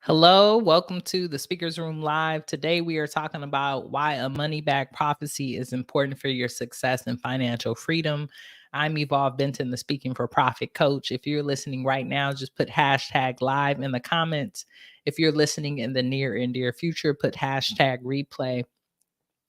Hello, welcome to the Speakers Room Live. Today we are talking about why a money back prophecy is important for your success and financial freedom. I'm Evolve Benton, the Speaking for Profit coach. If you're listening right now, just put hashtag live in the comments. If you're listening in the near and dear future, put hashtag replay.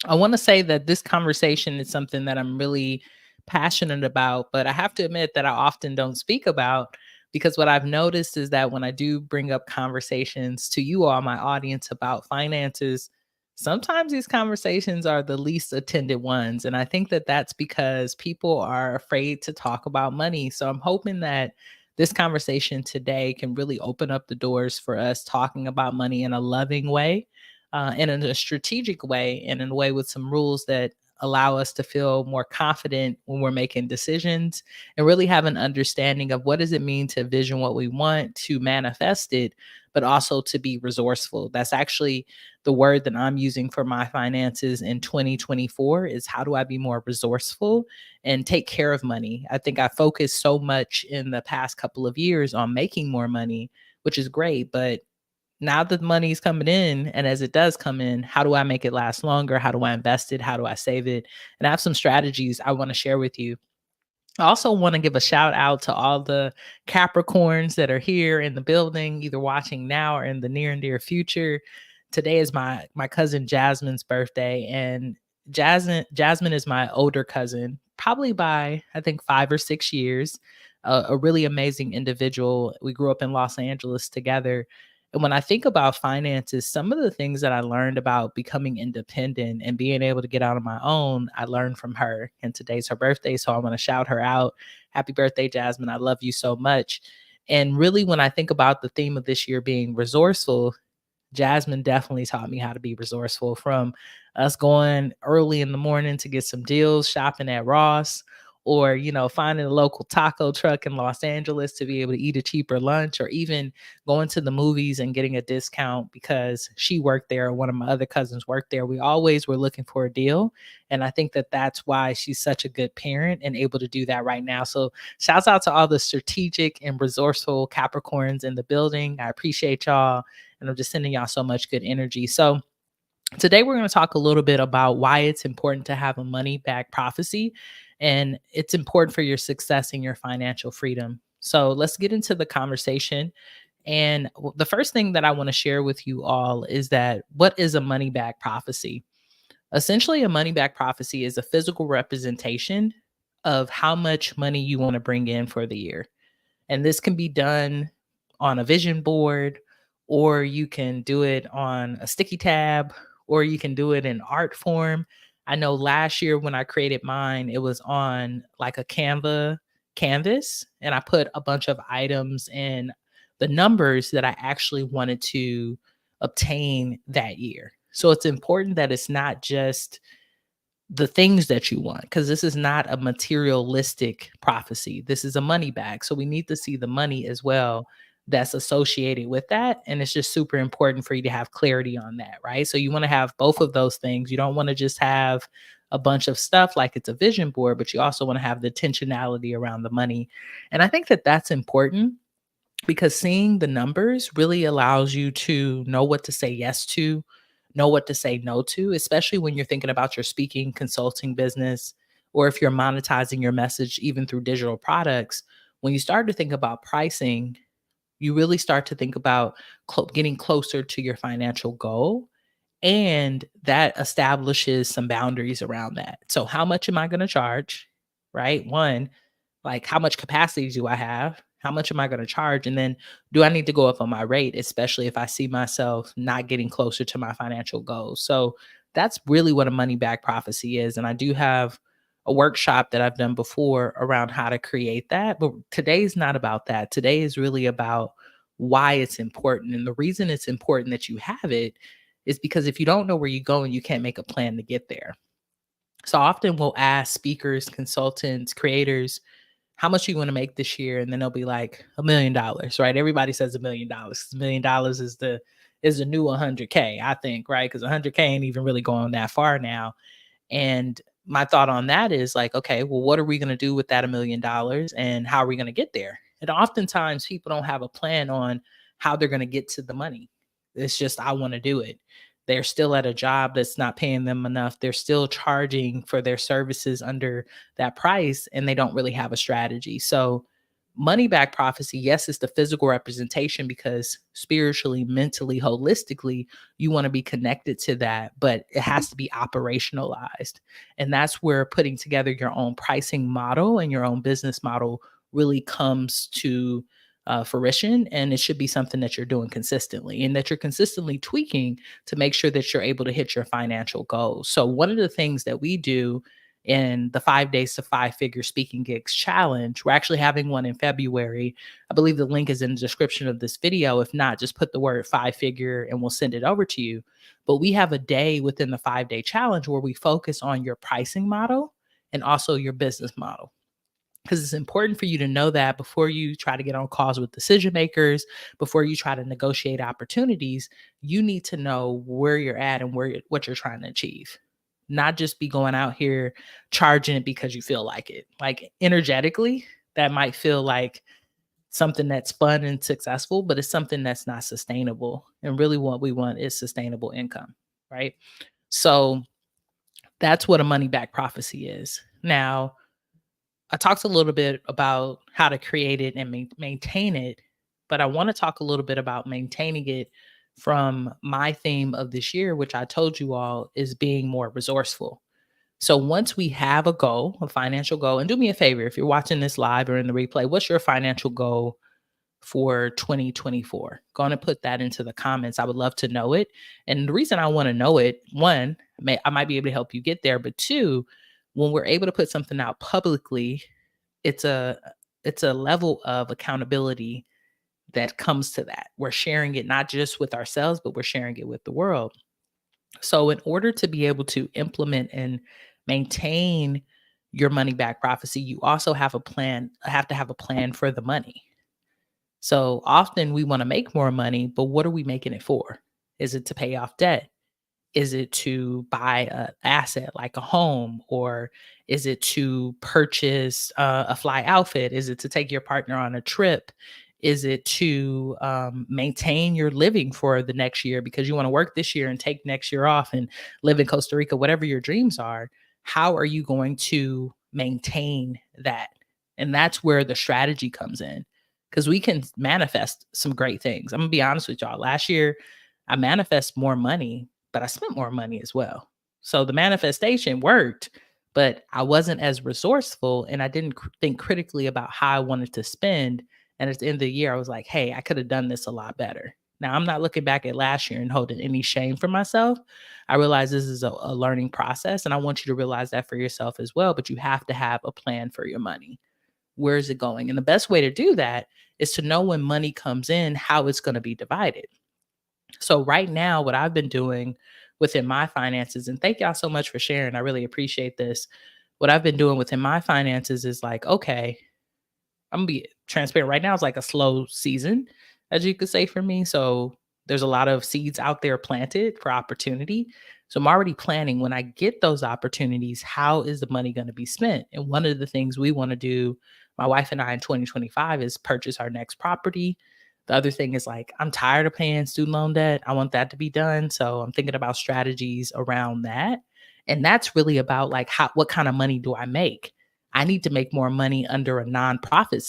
I want to say that this conversation is something that I'm really passionate about, but I have to admit that I often don't speak about because what I've noticed is that when I do bring up conversations to you all, my audience, about finances, sometimes these conversations are the least attended ones. And I think that that's because people are afraid to talk about money. So I'm hoping that this conversation today can really open up the doors for us talking about money in a loving way, and in a strategic way, and in a way with some rules that allow us to feel more confident when we're making decisions and really have an understanding of what does it mean to vision what we want, to manifest it, but also to be resourceful. That's actually the word that I'm using for my finances in 2024 is how do I be more resourceful and take care of money. I think I focused so much in the past couple of years on making more money, which is great, but now that the money's coming in, and as it does come in, how do I make it last longer? How do I invest it? How do I save it? And I have some strategies I want to share with you. I also want to give a shout out to all the Capricorns that are here in the building, either watching now or in the near and dear future. Today is my cousin Jasmine's birthday, and Jasmine is my older cousin, probably by I think 5 or 6 years. A really amazing individual. We grew up in Los Angeles together. And when I think about finances, some of the things that I learned about becoming independent and being able to get out on my own, I learned from her. And today's her birthday. So I want to shout her out. Happy birthday, Jasmine. I love you so much. And really, when I think about the theme of this year being resourceful, Jasmine definitely taught me how to be resourceful, from us going early in the morning to get some deals, shopping at Ross, or, finding a local taco truck in Los Angeles to be able to eat a cheaper lunch, or even going to the movies and getting a discount because she worked there or one of my other cousins worked there. We always were looking for a deal. And I think that that's why she's such a good parent and able to do that right now. So shouts out to all the strategic and resourceful Capricorns in the building. I appreciate y'all. And I'm just sending y'all so much good energy. So today we're going to talk a little bit about why it's important to have a money back prophecy, and it's important for your success and your financial freedom. So let's get into the conversation. And the first thing that I want to share with you all is that what is a money back prophecy? Essentially, a money back prophecy is a physical representation of how much money you want to bring in for the year. And this can be done on a vision board, or you can do it on a sticky tab, or you can do it in art form. I know last year when I created mine, it was on like a Canva canvas, and I put a bunch of items and the numbers that I actually wanted to obtain that year. So it's important that it's not just the things that you want, because this is not a materialistic prophecy. This is a money bag. So we need to see the money as well that's associated with that. And it's just super important for you to have clarity on that, right? So you want to have both of those things. You don't want to just have a bunch of stuff like it's a vision board, but you also want to have the intentionality around the money. And I think that that's important because seeing the numbers really allows you to know what to say yes to, know what to say no to, especially when you're thinking about your speaking consulting business, or if you're monetizing your message even through digital products. When you start to think about pricing, you really start to think about getting closer to your financial goal. And that establishes some boundaries around that. So, how much am I going to charge? Right? One, like, how much capacity do I have? How much am I going to charge? And then, do I need to go up on my rate, especially if I see myself not getting closer to my financial goals? So that's really what a money back prophecy is. And I do have a workshop that I've done before around how to create that. But today's not about that. Today is really about why it's important. And the reason it's important that you have it is because if you don't know where you're going, you can't make a plan to get there. So often we'll ask speakers, consultants, creators, how much you want to make this year, and then they'll be like $1 million, right? Everybody says $1 million. $1 million is the new 100K, I think, right? Because 100K ain't even really going that far now. And my thought on that is like, okay, well, what are we going to do with that $1 million, and how are we going to get there? And oftentimes people don't have a plan on how they're going to get to the money. It's just, I want to do it. They're still at a job that's not paying them enough. They're still charging for their services under that price, and they don't really have a strategy. So, money back prophecy, yes, it's the physical representation because spiritually, mentally, holistically, you want to be connected to that, but it has to be operationalized. And that's where putting together your own pricing model and your own business model really comes to fruition. And it should be something that you're doing consistently and that you're consistently tweaking to make sure that you're able to hit your financial goals. So, one of the things that we do in the 5 days to 5 figure speaking gigs challenge, we're actually having one in February. I believe the link is in the description of this video. If not, just put the word 5 figure and we'll send it over to you. But we have a day within the 5 day challenge where we focus on your pricing model and also your business model, because it's important for you to know that before you try to get on calls with decision makers, before you try to negotiate opportunities, you need to know where you're at and what you're trying to achieve. Not just be going out here charging it because you feel like it. Like energetically, that might feel like something that's fun and successful, but it's something that's not sustainable. And really, what we want is sustainable income, right? So that's what a money back prophecy is. Now, I talked a little bit about how to create it and maintain it, but I want to talk a little bit about maintaining it from my theme of this year, which I told you all is being more resourceful. So once we have a goal, a financial goal, and do me a favor, if you're watching this live or in the replay, what's your financial goal for 2024? Go on and put that into the comments. I would love to know it. And the reason I want to know it, one, I might be able to help you get there, but two, when we're able to put something out publicly, it's a it's a level of accountability that comes to that. We're sharing it not just with ourselves, but we're sharing it with the world. So in order to be able to implement and maintain your money back prophecy, you also have to have a plan for the money. So often we want to make more money, but what are we making it for? Is it to pay off debt? Is it to buy an asset like a home, or is it to purchase a fly outfit? Is it to take your partner on a trip? Is it to maintain your living for the next year because you want to work this year and take next year off and live in Costa Rica, whatever your dreams are? How are you going to maintain that? And that's where the strategy comes in, because we can manifest some great things. I'm going to be honest with y'all. Last year, I manifest more money, but I spent more money as well. So the manifestation worked, but I wasn't as resourceful and I didn't think critically about how I wanted to spend. And at the end of the year, I was like, hey, I could have done this a lot better. Now, I'm not looking back at last year and holding any shame for myself. I realize this is a learning process, and I want you to realize that for yourself as well. But you have to have a plan for your money. Where is it going? And the best way to do that is to know when money comes in, how it's going to be divided. So right now, what I've been doing within my finances, and thank y'all so much for sharing. I really appreciate this. What I've been doing within my finances is like, okay, I'm gonna be transparent. Right now, it's like a slow season, as you could say, for me. So there's a lot of seeds out there planted for opportunity. So I'm already planning when I get those opportunities, how is the money going to be spent? And one of the things we want to do, my wife and I in 2025, is purchase our next property. The other thing is like, I'm tired of paying student loan debt. I want that to be done. So I'm thinking about strategies around that. And that's really about like, what kind of money do I make? I need to make more money under a nonprofit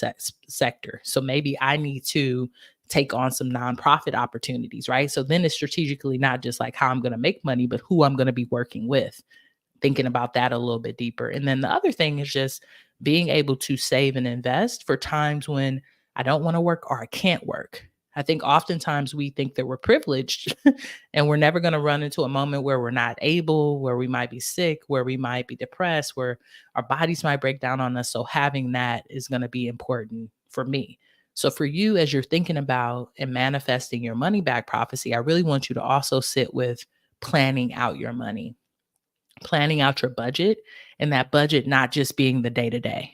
sector. So maybe I need to take on some nonprofit opportunities, right? So then it's strategically not just like how I'm going to make money, but who I'm going to be working with, thinking about that a little bit deeper. And then the other thing is just being able to save and invest for times when I don't want to work or I can't work. I think oftentimes we think that we're privileged and we're never going to run into a moment where we're not able, where we might be sick, where we might be depressed, where our bodies might break down on us. So having that is going to be important for me. So for you, as you're thinking about and manifesting your money back prophecy, I really want you to also sit with planning out your money, planning out your budget, and that budget not just being the day to day,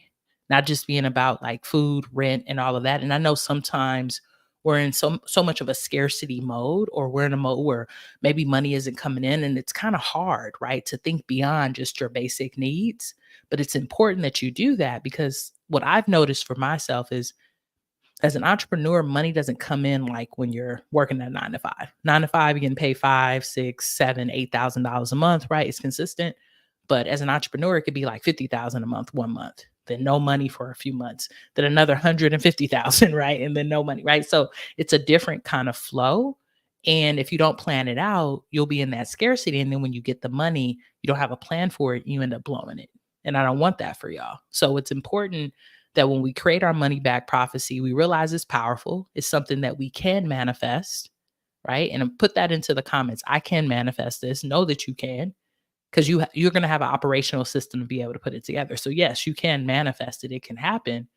not just being about like food, rent, and all of that. And I know sometimes we're in so much of a scarcity mode, or we're in a mode where maybe money isn't coming in, and it's kind of hard, right, to think beyond just your basic needs. But it's important that you do that, because what I've noticed for myself is As an entrepreneur, money doesn't come in like when you're working at 9 to 5. 9 to 5, you can pay five, six, seven, $8,000 a month, right? It's consistent. But as an entrepreneur, it could be like 50,000 a month, 1 month, then no money for a few months, then another 150,000, right? And then no money, right? So it's a different kind of flow. And if you don't plan it out, you'll be in that scarcity. And then when you get the money, you don't have a plan for it, you end up blowing it. And I don't want that for y'all. So it's important that when we create our money back prophecy, we realize it's powerful. It's something that we can manifest, right? And put that into the comments. I can manifest this. Know that you can, because you're going to have an operational system to be able to put it together. So yes, you can manifest it. It can happen,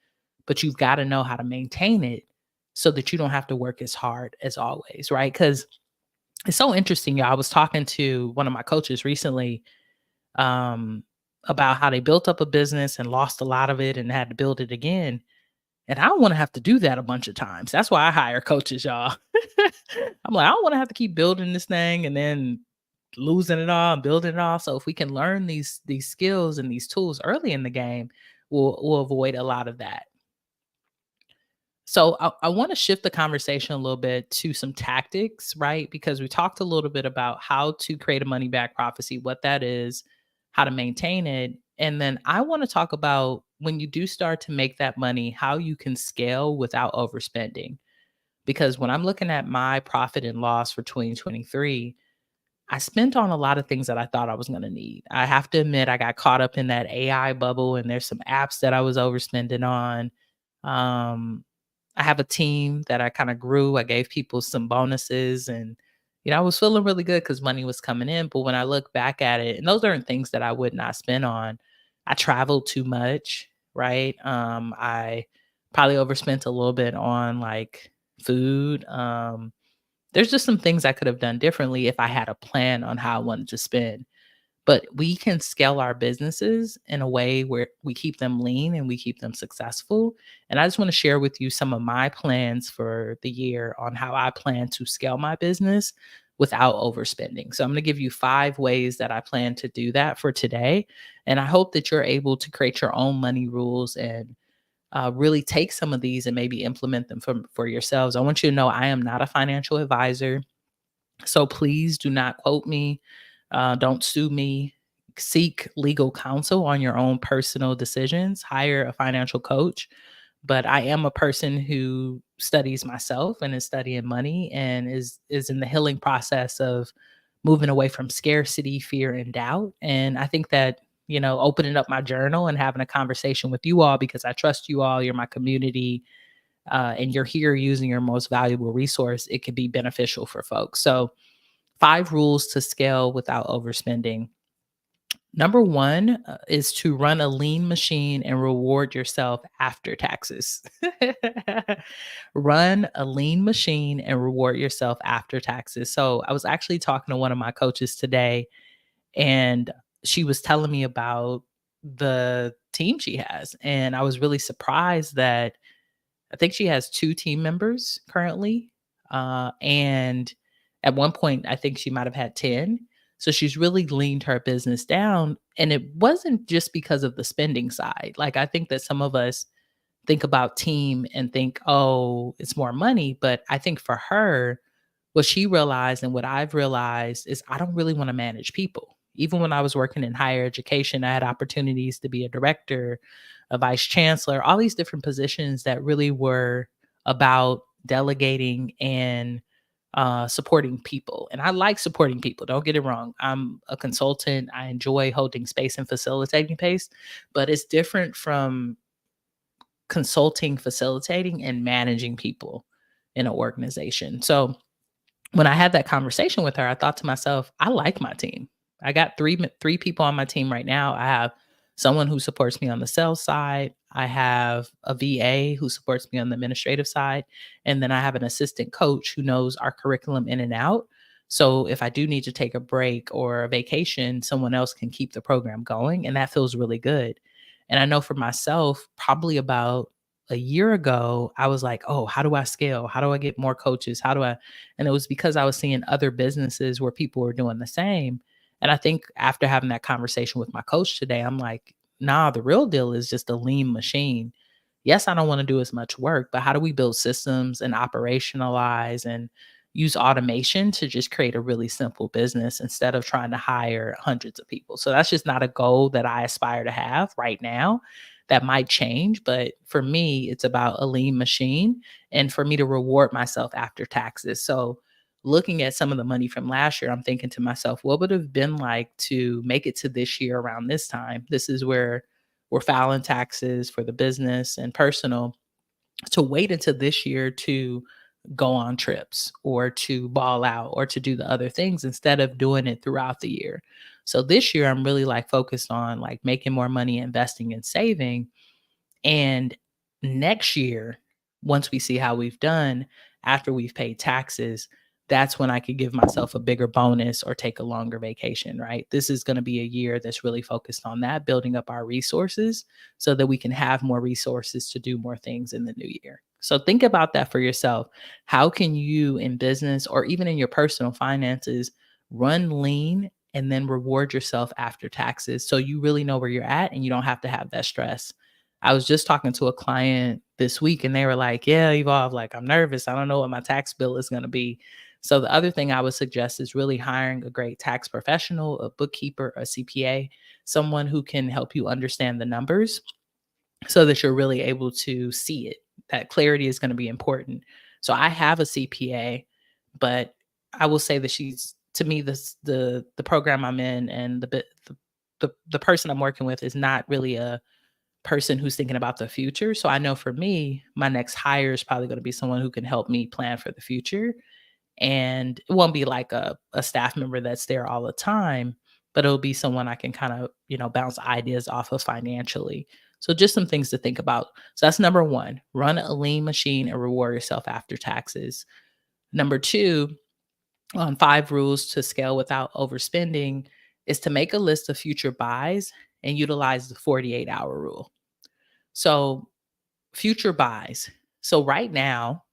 but you've got to know how to maintain it so that you don't have to work as hard as always, right? Because it's so interesting, y'all. I was talking to one of my coaches recently, um, about how they built up a business and lost a lot of it and had to build it again. And I don't want to have to do that a bunch of times. That's why I hire coaches, y'all. I'm like, I don't want to have to keep building this thing and then losing it all and building it all. So if we can learn these skills and these tools early in the game, we'll avoid a lot of that. So I want to shift the conversation a little bit to some tactics, right? Because we talked a little bit about how to create a money back prophecy, what that is, how to maintain it. And then I want to talk about when you do start to make that money, how you can scale without overspending. Because when I'm looking at my profit and loss for 2023, I spent on a lot of things that I thought I was going to need. I have to admit, I got caught up in that AI bubble, and there's some apps that I was overspending on. Um, I have a team that I kind of grew. I gave people some bonuses, and I was feeling really good because money was coming in. But when I look back at it, and those aren't things that I would not spend on. I traveled too much, right? I probably overspent a little bit on like food. There's just some things I could have done differently if I had a plan on how I wanted to spend. But we can scale our businesses in a way where we keep them lean and we keep them successful. And I just want to share with you some of my plans for the year on how I plan to scale my business without overspending. So I'm going to give you 5 ways that I plan to do that for today. And I hope that you're able to create your own money rules and really take some of these and maybe implement them for yourselves. I want you to know I am not a financial advisor. So please do not quote me. Don't sue me. Seek legal counsel on your own personal decisions. Hire a financial coach. But I am a person who studies myself and is studying money and is in the healing process of moving away from scarcity, fear, and doubt. And I think that, opening up my journal and having a conversation with you all, because I trust you all, you're my community, and you're here using your most valuable resource, it could be beneficial for folks. So 5 rules to scale without overspending. Number 1 is to run a lean machine and reward yourself after taxes. Run a lean machine and reward yourself after taxes. So I was actually talking to one of my coaches today, and she was telling me about the team she has. And I was really surprised that I think she has 2 team members currently. And at one point, I think she might have had 10. So she's really leaned her business down. And it wasn't just because of the spending side. Like, I think that some of us think about team and think, oh, it's more money. But I think for her, what she realized and what I've realized is I don't really want to manage people. Even when I was working in higher education, I had opportunities to be a director, a vice chancellor, all these different positions that really were about delegating and supporting people. And I like supporting people. Don't get it wrong. I'm a consultant. I enjoy holding space and facilitating space, but it's different from consulting, facilitating, and managing people in an organization. So when I had that conversation with her, I thought to myself, I like my team. I got three people on my team right now. I have someone who supports me on the sales side. I have a VA who supports me on the administrative side. And then I have an assistant coach who knows our curriculum in and out. So if I do need to take a break or a vacation, someone else can keep the program going. And that feels really good. And I know for myself, probably about a year ago, I was like, oh, how do I scale? How do I get more coaches? How do I? And it was because I was seeing other businesses where people were doing the same. And I think after having that conversation with my coach today, I'm like, nah, the real deal is just a lean machine. yes, I don't want to do as much work, but how do we build systems and operationalize and use automation to just create a really simple business instead of trying to hire hundreds of people? So that's just not a goal that I aspire to have right now. That might change, but for me, it's about a lean machine and for me to reward myself after taxes. So looking at some of the money from last year, I'm thinking to myself, what would have been like to make it to this year around this time? This is where we're filing taxes for the business and personal, to wait until this year to go on trips or to ball out or to do the other things instead of doing it throughout the year. So this year I'm really like focused on like making more money, investing and saving, and next year, once we see how we've done after we've paid taxes, that's when I could give myself a bigger bonus or take a longer vacation, right? This is going to be a year that's really focused on that, building up our resources so that we can have more resources to do more things in the new year. So think about that for yourself. How can you in business or even in your personal finances run lean and then reward yourself after taxes so you really know where you're at and you don't have to have that stress? I was just talking to a client this week and they were like, "Yeah, Evolve, like I'm nervous. I don't know what my tax bill is going to be." So the other thing I would suggest is really hiring a great tax professional, a bookkeeper, a CPA, someone who can help you understand the numbers so that you're really able to see it. That clarity is going to be important. So I have a CPA, but I will say that she's, to me, the program I'm in and the person I'm working with is not really a person who's thinking about the future. So I know for me, my next hire is probably going to be someone who can help me plan for the future. And it won't be like a staff member that's there all the time, but it'll be someone I can kind of, bounce ideas off of financially. So just some things to think about. So that's number one, run a lean machine and reward yourself after taxes. Number two, on 5 rules to scale without overspending is to make a list of future buys and utilize the 48-hour rule. So, future buys. So, right now,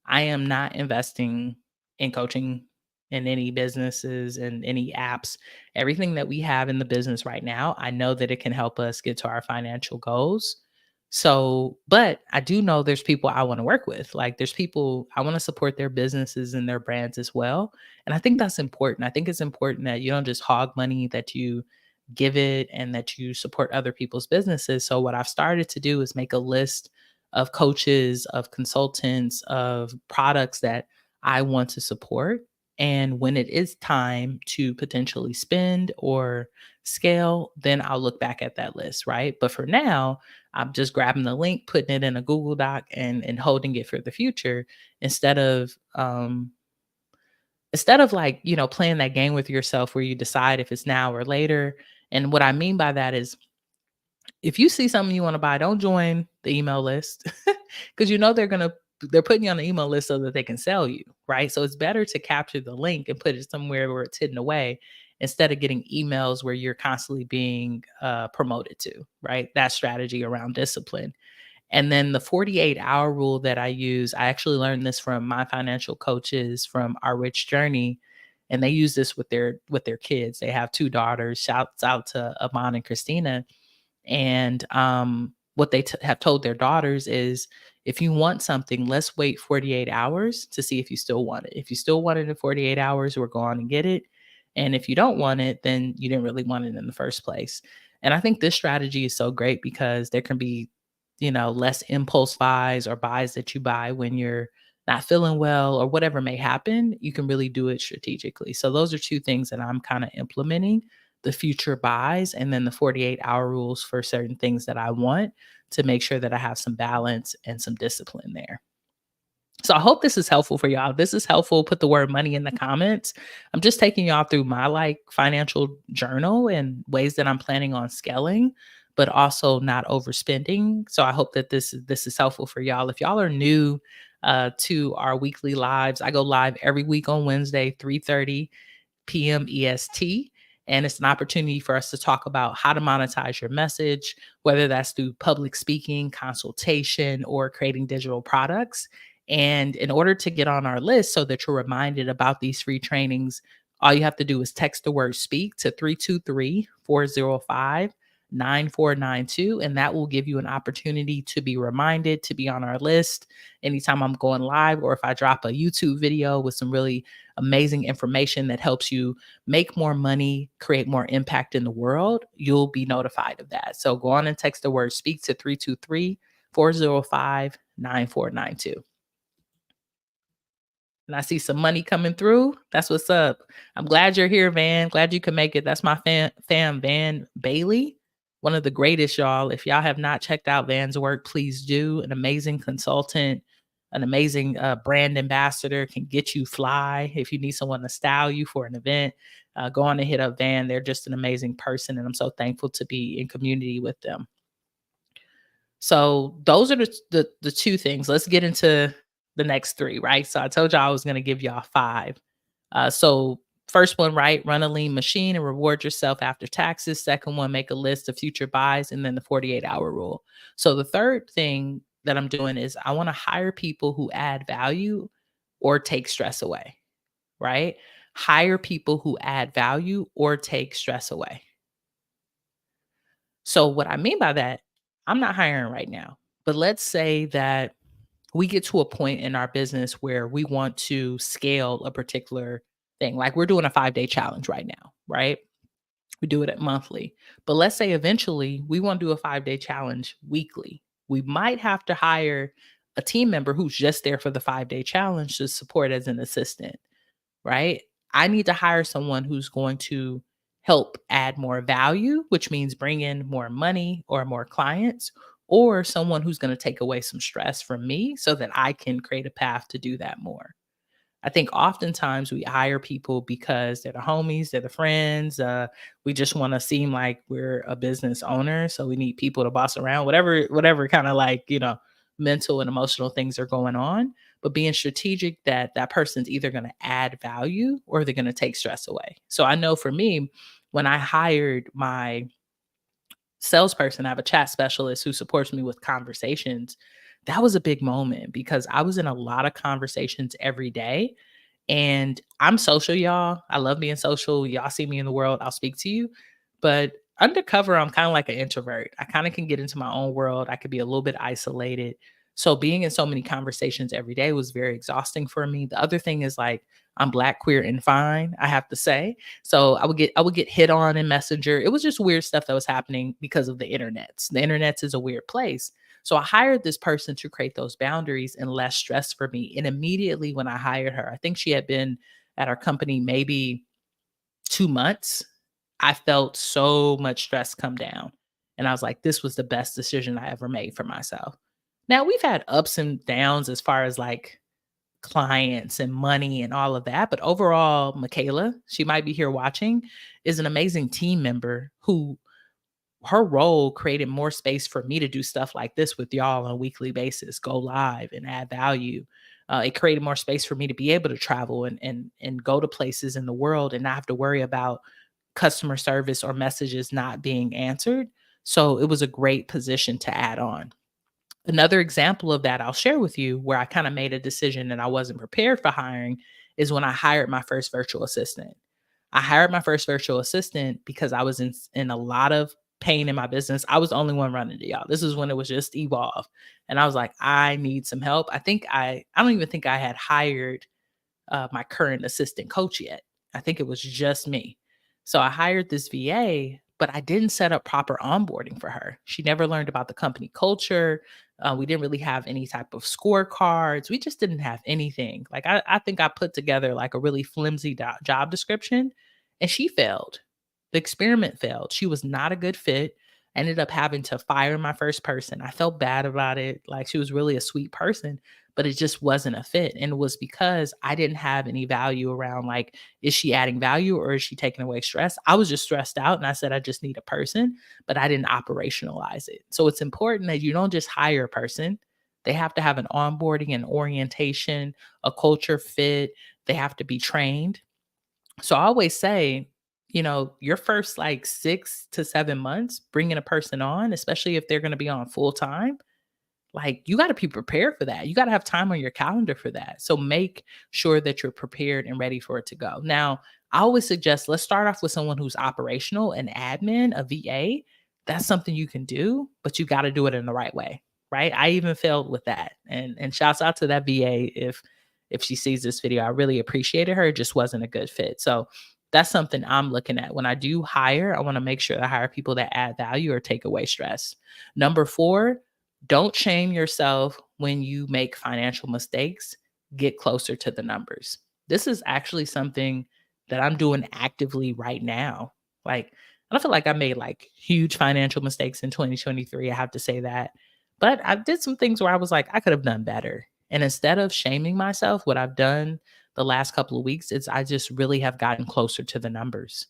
I am not investing in coaching in any businesses and any apps. Everything that we have in the business right now, I know that it can help us get to our financial goals. So, but I do know there's people I want to work with. Like, there's people I want to support their businesses and their brands as well. And I think that's important. I think it's important that you don't just hog money, that you give it and that you support other people's businesses. So, what I've started to do is make a list of coaches, of consultants, of products that I want to support. And when it is time to potentially spend or scale, then I'll look back at that list, right? But for now, I'm just grabbing the link, putting it in a Google Doc and holding it for the future instead of like, playing that game with yourself where you decide if it's now or later. And what I mean by that is if you see something you want to buy, don't join the email list because they're putting you on the email list so that they can sell you, right? So it's better to capture the link and put it somewhere where it's hidden away instead of getting emails where you're constantly being promoted to, right? That strategy around discipline. And then the 48-hour rule that I use, I actually learned this from my financial coaches from Our Rich Journey. And they use this with their kids. They have 2 daughters. Shouts out to Amon and Christina. And what they have told their daughters is if you want something, let's wait 48 hours to see if you still want it. If you still want it in 48 hours, we're going to get it. And if you don't want it, then you didn't really want it in the first place. And I think this strategy is so great because there can be, less impulse buys or buys that you buy when you're not feeling well or whatever may happen. You can really do it strategically. So those are 2 things that I'm kind of implementing: the future buys and then the 48-hour rules for certain things that I want to make sure that I have some balance and some discipline there. So I hope this is helpful for y'all. If this is helpful, put the word money in the comments. I'm just taking y'all through my like financial journal and ways that I'm planning on scaling, but also not overspending. So I hope that this is helpful for y'all. If y'all are new to our weekly lives, I go live every week on Wednesday, 3:30 p.m. EST. And it's an opportunity for us to talk about how to monetize your message, whether that's through public speaking, consultation, or creating digital products. And in order to get on our list so that you're reminded about these free trainings, all you have to do is text the word speak to 323-405 9492, and that will give you an opportunity to be reminded to be on our list anytime I'm going live, or if I drop a YouTube video with some really amazing information that helps you make more money, create more impact in the world, you'll be notified of that. So go on and text the word speak to 323-405-9492. And I see some money coming through. That's what's up. I'm glad you're here, Van. Glad you can make it. That's my fam, Van Bailey, one of the greatest, y'all. If y'all have not checked out Van's work, please do. An amazing consultant, an amazing brand ambassador, can get you fly. If you need someone to style you for an event, go on and hit up Van. They're just an amazing person, and I'm so thankful to be in community with them. So those are the two things. Let's get into the next three, right? So I told y'all I was going to give y'all five. So first one, right? Run a lean machine and reward yourself after taxes. Second one, make a list of future buys, and then the 48-hour rule. So the third thing that I'm doing is I want to hire people who add value or take stress away, right? Hire people who add value or take stress away. So what I mean by that, I'm not hiring right now, but let's say that we get to a point in our business where we want to scale a particular thing. Like we're doing a 5-day challenge right now, right? We do it at monthly. But let's say eventually we want to do a 5-day challenge weekly. We might have to hire a team member who's just there for the 5-day challenge to support as an assistant, right? I need to hire someone who's going to help add more value, which means bring in more money or more clients, or someone who's going to take away some stress from me so that I can create a path to do that more. I think oftentimes we hire people because they're the homies, they're the friends. We just want to seem like we're a business owner, so we need people to boss around. Whatever kind of like mental and emotional things are going on. But being strategic that that person's either going to add value or they're going to take stress away. So I know for me, when I hired my salesperson, I have a chat specialist who supports me with conversations. That was a big moment because I was in a lot of conversations every day, and I'm social, y'all. I love being social. Y'all see me in the world, I'll speak to you. But undercover, I'm kind of like an introvert. I kind of can get into my own world. I could be a little bit isolated. So being in so many conversations every day was very exhausting for me. The other thing is like I'm black, queer, and fine, I have to say. So I would get hit on in Messenger. It was just weird stuff that was happening because of the internet. The internet is a weird place. So I hired this person to create those boundaries and less stress for me. And immediately when I hired her, I think she had been at our company maybe 2 months. I felt so much stress come down. And I was like, this was the best decision I ever made for myself. Now we've had ups and downs as far as like clients and money and all of that. But overall, Michaela, she might be here watching, is an amazing team member who her role created more space for me to do stuff like this with y'all on a weekly basis, go live and add value. It created more space for me to be able to travel and go to places in the world and not have to worry about customer service or messages not being answered. So it was a great position to add on. Another example of that I'll share with you where I kind of made a decision and I wasn't prepared for hiring is when I hired my first virtual assistant. I hired my first virtual assistant because I was in a lot of pain in my business. I was the only one running it, y'all. This is when it was just Evolve. And I was like, I need some help. I don't even think I had hired my current assistant coach yet. I think it was just me. So I hired this VA, but I didn't set up proper onboarding for her. She never learned about the company culture. We didn't really have any type of scorecards. We just didn't have anything. Like I think I put together like a really flimsy job description, and she failed. The experiment failed. She was not a good fit. I ended up having to fire my first person. I felt bad about it. Like she was really a sweet person, but it just wasn't a fit. And it was because I didn't have any value around like, is she adding value or is she taking away stress? I was just stressed out and I said, I just need a person, but I didn't operationalize it. So it's important that you don't just hire a person. They have to have an onboarding and orientation, a culture fit. They have to be trained. So I always say, your first like 6 to 7 months bringing a person on, especially if they're going to be on full time, like you got to be prepared for that. You got to have time on your calendar for that. So make sure that you're prepared and ready for it to go. Now, I always suggest let's start off with someone who's operational, an admin, a VA. that's something you can do, but you got to do it in the right way, right? I even failed with that. And shouts out to that VA if she sees this video. I really appreciated her. It just wasn't a good fit. So that's something I'm looking at. When I do hire, I want to make sure I hire people that add value or take away stress. Number 4, don't shame yourself when you make financial mistakes. Get closer to the numbers. This is actually something that I'm doing actively right now. Like, I don't feel like I made like huge financial mistakes in 2023. I have to say that. But I did some things where I was like, I could have done better. And instead of shaming myself, what I've done the last couple of weeks is I just really have gotten closer to the numbers.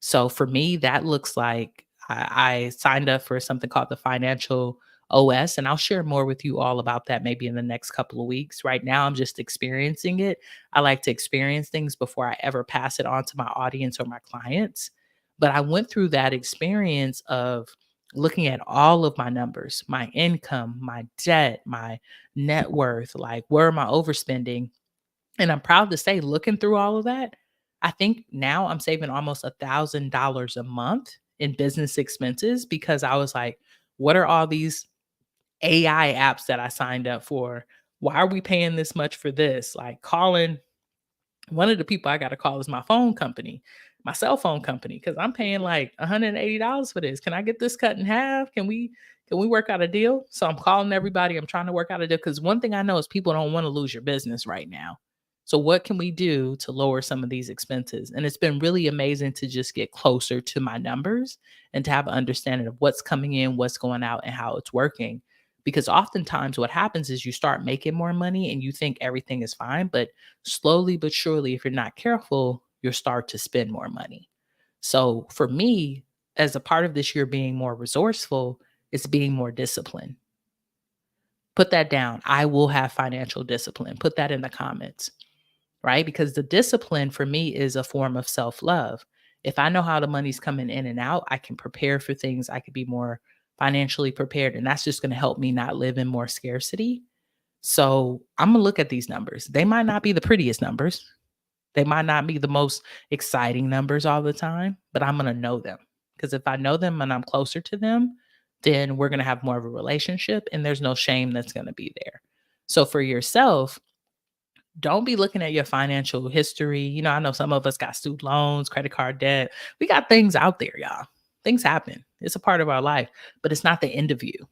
So for me, that looks like I signed up for something called the Financial OS, and I'll share more with you all about that maybe in the next couple of weeks. Right now, I'm just experiencing it. I like to experience things before I ever pass it on to my audience or my clients. But I went through that experience of looking at all of my numbers, my income, my debt, my net worth, like where am I overspending? And I'm proud to say, looking through all of that, I think now I'm saving almost $1,000 a month in business expenses because I was like, what are all these AI apps that I signed up for? Why are we paying this much for this? Like calling one of the people I got to call is my phone company, my cell phone company, because I'm paying like $180 for this. Can I get this cut in half? Can we work out a deal? So I'm calling everybody. I'm trying to work out a deal because one thing I know is people don't want to lose your business right now. So what can we do to lower some of these expenses? And it's been really amazing to just get closer to my numbers and to have an understanding of what's coming in, what's going out, and how it's working. Because oftentimes what happens is you start making more money and you think everything is fine, but slowly but surely, if you're not careful, you'll start to spend more money. So for me, as a part of this year being more resourceful, it's being more disciplined. Put that down. I will have financial discipline. Put that in the comments, right? Because the discipline for me is a form of self love. If I know how the money's coming in and out, I can prepare for things. I could be more financially prepared. And that's just going to help me not live in more scarcity. So I'm going to look at these numbers. They might not be the prettiest numbers. They might not be the most exciting numbers all the time, but I'm going to know them. Because if I know them and I'm closer to them, then we're going to have more of a relationship and there's no shame that's going to be there. So for yourself, don't be looking at your financial history. I know some of us got student loans, credit card debt. We got things out there, y'all. Things happen. It's a part of our life, but it's not the end of you.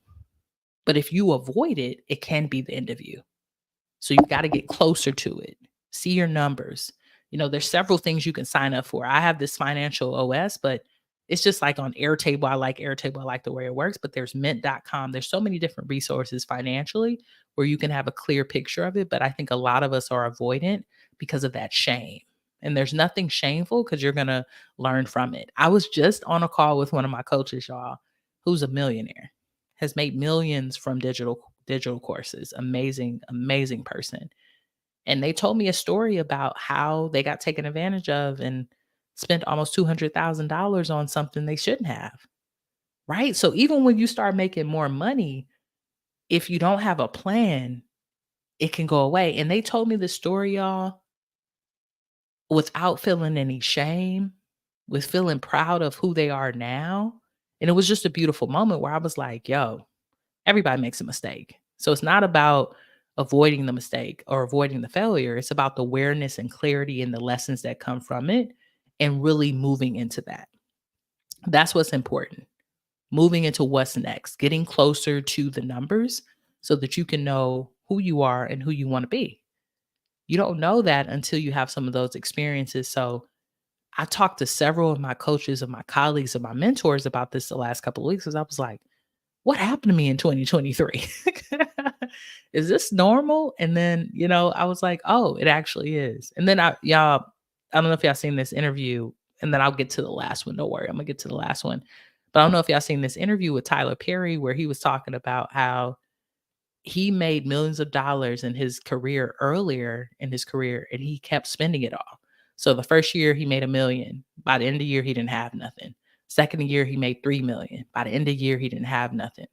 But if you avoid it, it can be the end of you. So you got to get closer to it. See your numbers. There's several things you can sign up for. I have this financial OS, but it's just like on Airtable. I like Airtable. I like the way it works, but there's mint.com. There's so many different resources financially where you can have a clear picture of it. But I think a lot of us are avoidant because of that shame. And there's nothing shameful because you're going to learn from it. I was just on a call with one of my coaches, y'all, who's a millionaire, has made millions from digital courses. Amazing, amazing person. And they told me a story about how they got taken advantage of and spent almost $200,000 on something they shouldn't have. Right? So even when you start making more money, if you don't have a plan, it can go away. And they told me the story, y'all, without feeling any shame, with feeling proud of who they are now. And it was just a beautiful moment where I was like, yo, everybody makes a mistake. So it's not about avoiding the mistake or avoiding the failure. It's about the awareness and clarity and the lessons that come from it and really moving into that. That's what's important. Moving into what's next, getting closer to the numbers so that you can know who you are and who you want to be. You don't know that until you have some of those experiences. So I talked to several of my coaches, of my colleagues, of my mentors about this the last couple of weeks because I was like, what happened to me in 2023? Is this normal? And then, I was like, oh, it actually is. And then I don't know if y'all seen this interview, and then I'll get to the last one. Don't worry, I'm gonna get to the last one. But I don't know if y'all seen this interview with Tyler Perry where he was talking about how he made millions of dollars in his career earlier in his career and he kept spending it all. So the first year he made 1 million. By the end of the year, he didn't have nothing. Second year, he made 3 million. By the end of the year, he didn't have nothing.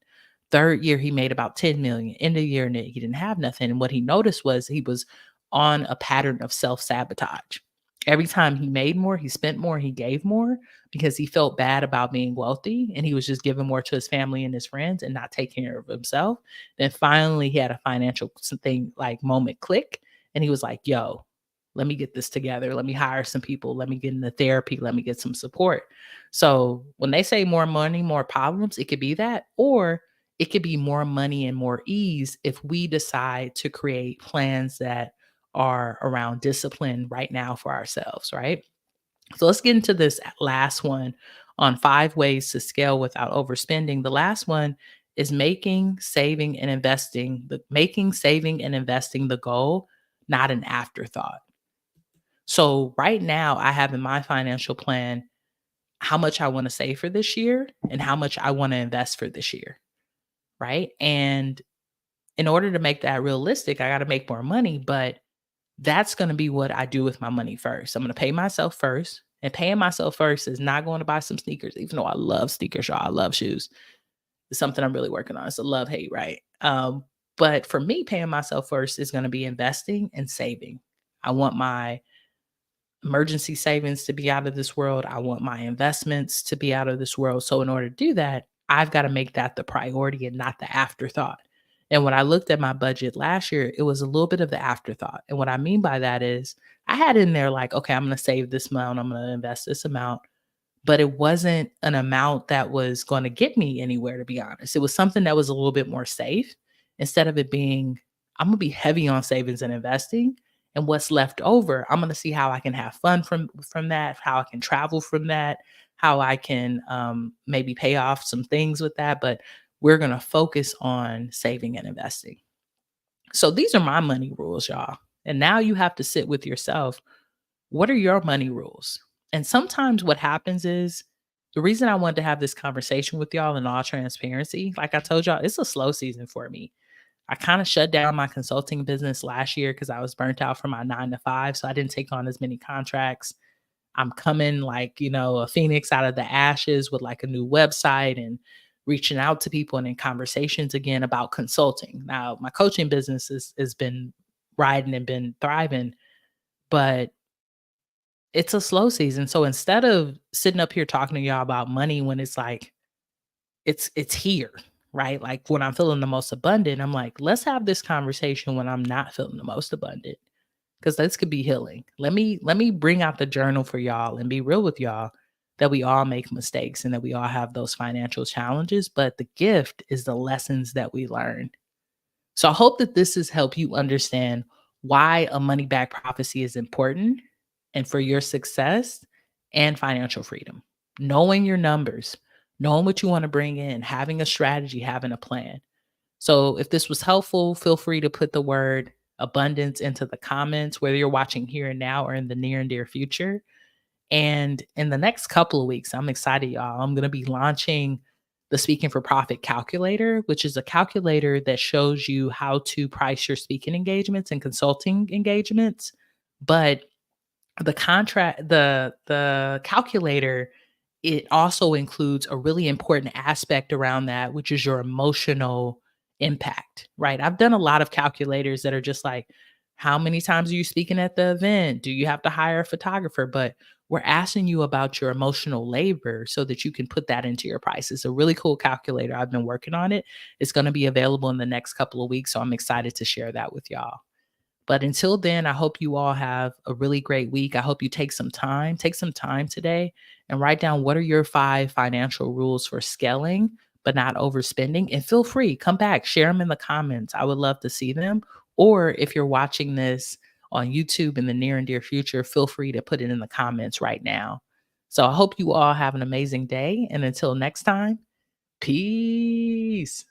Third year, he made about 10 million. End of the year, he didn't have nothing. And what he noticed was he was on a pattern of self-sabotage. Every time he made more, he spent more, he gave more because he felt bad about being wealthy and he was just giving more to his family and his friends and not taking care of himself. Then finally he had a financial thing like moment click and he was like, yo, let me get this together. Let me hire some people. Let me get into therapy. Let me get some support. So when they say more money, more problems, it could be that, or it could be more money and more ease if we decide to create plans that are around discipline right now for ourselves, right? So let's get into this last one on 5 ways to scale without overspending. The last one is making saving and investing the goal, not an afterthought. So right now I have in my financial plan how much I want to save for this year and how much I want to invest for this year, right? And in order to make that realistic, I got to make more money, but that's gonna be what I do with my money first. I'm gonna pay myself first, and paying myself first is not going to buy some sneakers, even though I love sneakers, y'all. I love shoes. It's something I'm really working on. It's a love hate, right? But for me, paying myself first is gonna be investing and saving. I want my emergency savings to be out of this world. I want my investments to be out of this world. So in order to do that, I've got to make that the priority and not the afterthought. And when I looked at my budget last year, it was a little bit of the afterthought. And what I mean by that is I had in there like, okay, I'm going to save this amount, I'm going to invest this amount, but it wasn't an amount that was going to get me anywhere, to be honest. It was something that was a little bit more safe instead of it being, I'm going to be heavy on savings and investing. And what's left over, I'm going to see how I can have fun from that, how I can travel from that, how I can maybe pay off some things with that. But we're going to focus on saving and investing. So these are my money rules, y'all. And now you have to sit with yourself. What are your money rules? And sometimes what happens is the reason I wanted to have this conversation with y'all in all transparency, like I told y'all, it's a slow season for me. I kind of shut down my consulting business last year because I was burnt out from my 9 to 5. So I didn't take on as many contracts. I'm coming like, a phoenix out of the ashes with like a new website and reaching out to people and in conversations again about consulting. Now, my coaching business has been riding and been thriving, but it's a slow season. So instead of sitting up here talking to y'all about money when it's like it's here, right? Like when I'm feeling the most abundant, I'm like, let's have this conversation when I'm not feeling the most abundant. Cause this could be healing. Let me bring out the journal for y'all and be real with y'all that we all make mistakes and that we all have those financial challenges. But the gift is the lessons that we learn. So I hope that this has helped you understand why a money back prophecy is important and for your success and financial freedom. Knowing your numbers, knowing what you want to bring in, having a strategy, having a plan. So if this was helpful, feel free to put the word abundance into the comments, whether you're watching here and now or in the near and dear future. And in the next couple of weeks, I'm excited, y'all. I'm going to be launching the Speaking for Profit calculator, which is a calculator that shows you how to price your speaking engagements and consulting engagements. But the calculator, it also includes a really important aspect around that, which is your emotional impact, right? I've done a lot of calculators that are just like, how many times are you speaking at the event? Do you have to hire a photographer? But we're asking you about your emotional labor so that you can put that into your price. It's a really cool calculator. I've been working on it. It's going to be available in the next couple of weeks. So I'm excited to share that with y'all. But until then, I hope you all have a really great week. I hope you take some time today and write down what are your 5 financial rules for scaling, but not overspending. And feel free, come back, share them in the comments. I would love to see them. Or if you're watching this on YouTube in the near and dear future, feel free to put it in the comments right now. So I hope you all have an amazing day. And until next time, peace.